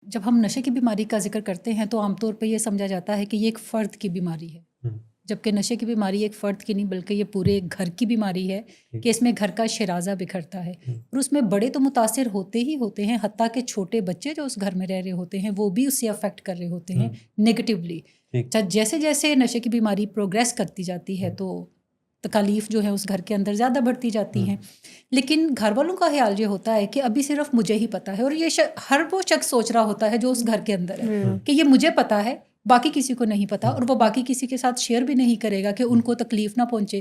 جب ہم نشے کی بیماری کا ذکر کرتے ہیں تو عام طور پہ یہ سمجھا جاتا ہے کہ یہ ایک فرد کی بیماری ہے، جبکہ نشے کی بیماری ایک فرد کی نہیں بلکہ یہ پورے گھر کی بیماری ہے کہ اس میں گھر کا شرازہ بکھرتا ہے، اور اس میں بڑے تو متاثر ہوتے ہی ہوتے ہیں، حتیٰ کہ چھوٹے بچے جو اس گھر میں رہ رہے ہوتے ہیں وہ بھی اس سے افیکٹ کر رہے ہوتے ہیں نگیٹیولی۔ جیسے جیسے نشے کی بیماری پروگریس کرتی جاتی ہے تو تکالیف جو ہے اس گھر کے اندر زیادہ بڑھتی جاتی ہیں، لیکن گھر والوں کا خیال یہ ہوتا ہے کہ ابھی صرف مجھے ہی پتہ ہے، اور یہ ہر وہ شخص سوچ رہا ہوتا ہے جو اس گھر کے اندر ہے کہ یہ مجھے پتہ ہے، باقی کسی کو نہیں پتہ، اور وہ باقی کسی کے ساتھ شیئر بھی نہیں کرے گا کہ ان کو تکلیف نہ پہنچے،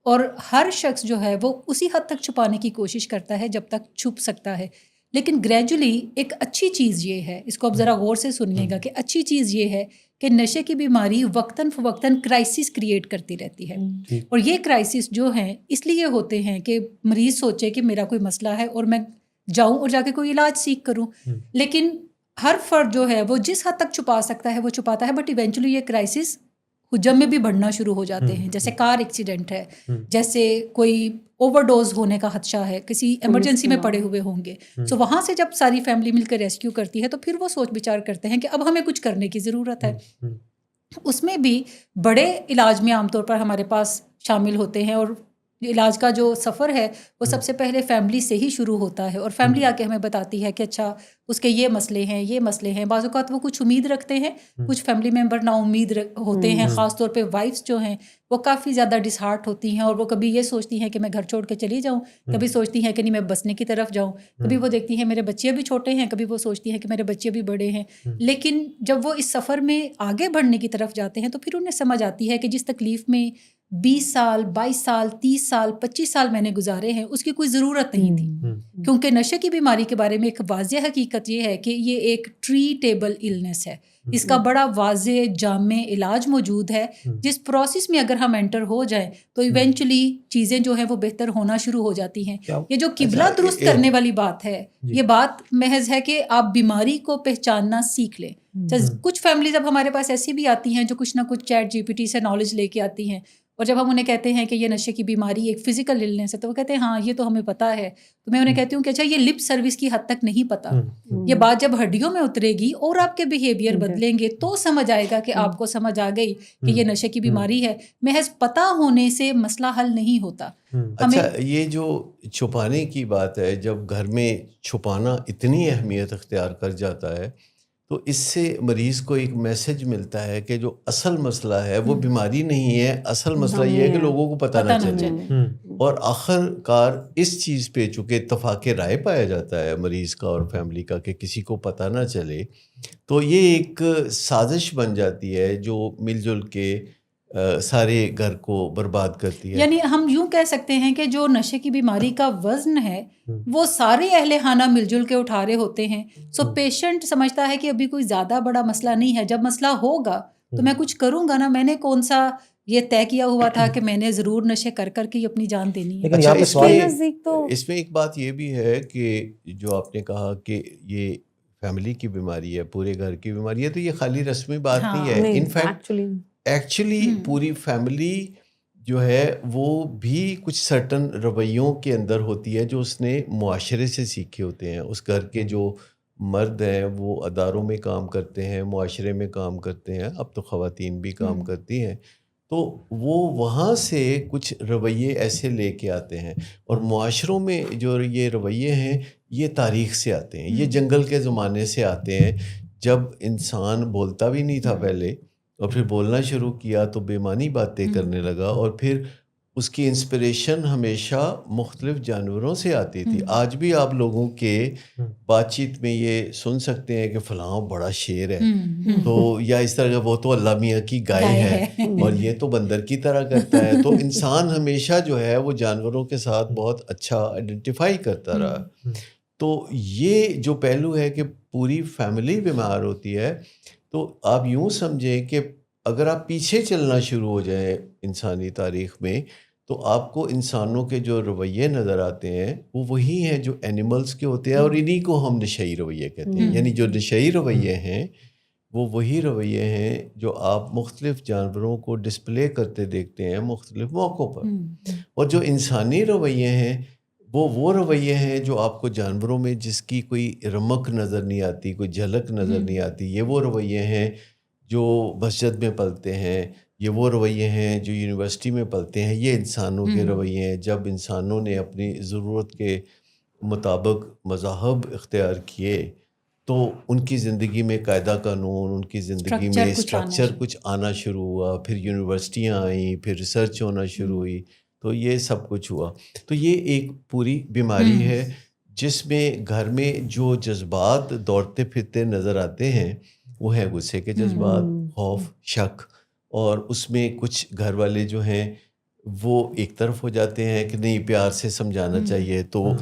اور ہر شخص جو ہے وہ اسی حد تک چھپانے کی کوشش کرتا ہے جب تک چھپ سکتا ہے۔ لیکن گریجولی ایک اچھی چیز یہ ہے، اس کو اب ذرا غور سے سنیے گا، کہ اچھی چیز یہ ہے کہ نشے کی بیماری وقتاً فوقتاً کرائسس کریٹ کرتی رہتی ہے، اور یہ کرائسس جو ہیں اس لیے ہوتے ہیں کہ مریض سوچے کہ میرا کوئی مسئلہ ہے اور میں جاؤں اور جا کے کوئی علاج سیکھ کروں، لیکن ہر فرد جو ہے وہ جس حد تک چھپا سکتا ہے وہ چھپاتا ہے، بٹ ایونچولی یہ کرائسس حجم میں بھی بڑھنا شروع ہو جاتے ہیں، جیسے کار ایکسیڈنٹ ہے، جیسے کوئی اوور ڈوز ہونے کا خدشہ ہے، کسی ایمرجنسی میں پڑے ہوئے ہوں گے، سو وہاں سے جب ساری فیملی مل کر ریسکیو کرتی ہے تو پھر وہ سوچ بچار کرتے ہیں کہ اب ہمیں کچھ کرنے کی ضرورت ہے۔ اس میں بھی بڑے علاج میں عام طور پر ہمارے پاس شامل ہوتے ہیں، اور علاج کا جو سفر ہے وہ سب سے پہلے فیملی سے ہی شروع ہوتا ہے، اور فیملی آ کے ہمیں بتاتی ہے کہ اچھا اس کے یہ مسئلے ہیں، یہ مسئلے ہیں۔ بعض اوقات وہ کچھ امید رکھتے ہیں، کچھ فیملی ممبر نا امید ہوتے ہیں، خاص طور پہ وائفس جو ہیں وہ کافی زیادہ ڈس ہارٹ ہوتی ہیں، اور وہ کبھی یہ سوچتی ہیں کہ میں گھر چھوڑ کے چلی جاؤں، کبھی سوچتی ہیں کہ نہیں میں بسنے کی طرف جاؤں، کبھی وہ دیکھتی ہیں میرے بچے بھی چھوٹے ہیں، کبھی وہ سوچتی ہیں کہ میرے بچے بھی بڑے ہیں، لیکن جب وہ اس سفر میں آگے بڑھنے کی طرف جاتے ہیں تو پھر انہیں سمجھ آتی ہے کہ جس تکلیف میں 20 سال 22 سال 30 سال 25 سال میں نے گزارے ہیں اس کی کوئی ضرورت نہیں تھی، کیونکہ نشے کی بیماری کے بارے میں ایک واضح حقیقت یہ ہے کہ یہ ایک ٹریٹیبل النس ہے، اس کا بڑا واضح جامع علاج موجود ہے، جس پروسیس میں اگر ہم انٹر ہو جائیں تو ایونچولی چیزیں جو ہیں وہ بہتر ہونا شروع ہو جاتی ہیں۔ یہ جو قبلہ درست کرنے والی بات ہے، یہ بات محض ہے کہ آپ بیماری کو پہچاننا سیکھ لیں۔ کچھ فیملیز اب ہمارے پاس ایسی بھی آتی ہیں جو کچھ نہ کچھ چیٹ جی پی ٹی سے نالج لے کے آتی ہیں، اور جب ہم انہیں کہتے ہیں کہ یہ نشے کی بیماری ایک فزیکل النس ہے تو وہ کہتے ہیں ہاں یہ تو ہمیں پتہ ہے، تو میں انہیں کہتی ہوں کہ اچھا یہ لپ سروس کی حد تک نہیں پتہ، یہ بات جب ہڈیوں میں اترے گی اور آپ کے بیہیویئر بدلیں گے تو سمجھ آئے گا کہ آپ کو سمجھ آ گئی کہ یہ نشے کی بیماری ہے۔ محض پتہ ہونے سے مسئلہ حل نہیں ہوتا۔ اچھا، یہ جو چھپانے کی بات ہے، جب گھر میں چھپانا اتنی اہمیت اختیار کر جاتا ہے تو اس سے مریض کو ایک میسج ملتا ہے کہ جو اصل مسئلہ ہے وہ بیماری نہیں ہے، اصل مسئلہ یہ ہے کہ لوگوں کو پتہ نہ چلے، اور آخر کار اس چیز پہ چونکہ اتفاق رائے پایا جاتا ہے مریض کا اور فیملی کا کہ کسی کو پتہ نہ چلے، تو یہ ایک سازش بن جاتی ہے جو مل جل کے سارے گھر کو برباد کرتی ہے۔ یعنی ہم یوں کہہ سکتے ہیں کہ جو نشے کی بیماری کا وزن ہے وہ سارے اہل خانہ مل جل کے اٹھا رہے ہوتے ہیں، سو پیشنٹ سمجھتا ہے کہ ابھی کوئی زیادہ بڑا مسئلہ نہیں ہے، جب مسئلہ ہوگا تو میں کچھ کروں گا نا، میں نے کون سا یہ طے کیا ہوا تھا کہ میں نے ضرور نشے کر کر کے اپنی جان دینی ہے۔ اچھا، اس میں ایک بات یہ بھی ہے کہ جو آپ نے کہا کہ یہ فیملی کی بیماری ہے، پورے گھر کی بیماری ہے، تو یہ خالی رسمی بات نہیں ہے، انفیکٹ ایکچولی پوری فیملی جو ہے وہ بھی کچھ سرٹن رویوں کے اندر ہوتی ہے جو اس نے معاشرے سے سیکھے ہوتے ہیں۔ اس گھر کے جو مرد ہیں وہ اداروں میں کام کرتے ہیں، معاشرے میں کام کرتے ہیں، اب تو خواتین بھی کام کرتی ہیں، تو وہ وہاں سے کچھ رویے ایسے لے کے آتے ہیں، اور معاشروں میں جو یہ رویے ہیں یہ تاریخ سے آتے ہیں، یہ جنگل کے زمانے سے آتے ہیں، جب انسان بولتا بھی نہیں تھا پہلے، اور پھر بولنا شروع کیا تو بے معنی باتیں کرنے لگا، اور پھر اس کی انسپریشن ہمیشہ مختلف جانوروں سے آتی تھی۔ آج بھی آپ لوگوں کے بات چیت میں یہ سن سکتے ہیں کہ فلاں بڑا شیر ہے، تو یا اس طرح وہ تو اللہ میاں کی گائے ہے اور یہ تو بندر کی طرح کرتا ہے، تو انسان ہمیشہ جو ہے وہ جانوروں کے ساتھ بہت اچھا آئیڈینٹیفائی کرتا رہا۔ تو یہ جو پہلو ہے کہ پوری فیملی بیمار ہوتی ہے، تو آپ یوں سمجھیں کہ اگر آپ پیچھے چلنا شروع ہو جائیں انسانی تاریخ میں تو آپ کو انسانوں کے جو رویے نظر آتے ہیں وہ وہی ہیں جو اینیملز کے ہوتے ہیں، اور انہی کو ہم نشئی رویے کہتے ہیں۔ یعنی جو نشئی رویے ہیں وہ وہی رویے ہیں جو آپ مختلف جانوروں کو ڈسپلے کرتے دیکھتے ہیں مختلف موقعوں پر، اور جو انسانی رویے ہیں وہ رویے ہیں جو آپ کو جانوروں میں جس کی کوئی رمق نظر نہیں آتی، کوئی جھلک نظر نہیں آتی، یہ وہ رویے ہیں جو مسجد میں پلتے ہیں، یہ وہ رویے ہیں جو یونیورسٹی میں پلتے ہیں، یہ انسانوں کے رویے ہیں. جب انسانوں نے اپنی ضرورت کے مطابق مذاہب اختیار کیے تو ان کی زندگی میں قاعدہ قانون، ان کی زندگی میں اسٹرکچر کچھ آنا شروع ہوا، پھر یونیورسٹیاں آئیں، پھر ریسرچ ہونا شروع ہوئی، تو یہ سب کچھ ہوا. تو یہ ایک پوری بیماری ہے جس میں گھر میں جو جذبات دوڑتے پھرتے نظر آتے ہیں وہ ہیں غصے کے جذبات، خوف، شک، اور اس میں کچھ گھر والے جو ہیں وہ ایک طرف ہو جاتے ہیں کہ نہیں پیار سے سمجھانا چاہیے، تو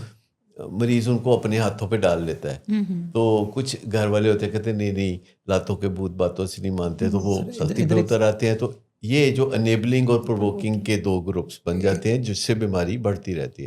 مریض ان کو اپنے ہاتھوں پہ ڈال لیتا ہے. تو کچھ گھر والے ہوتے ہیں کہتے ہیں نہیں لاتوں کے بھوت باتوں سے نہیں مانتے، تو وہ سختی پہ اتر آتے ہیں. تو یہ جو انیبلنگ اور پرووکنگ کے دو گروپس بن جاتے ہیں جس سے بیماری بڑھتی رہتی ہے.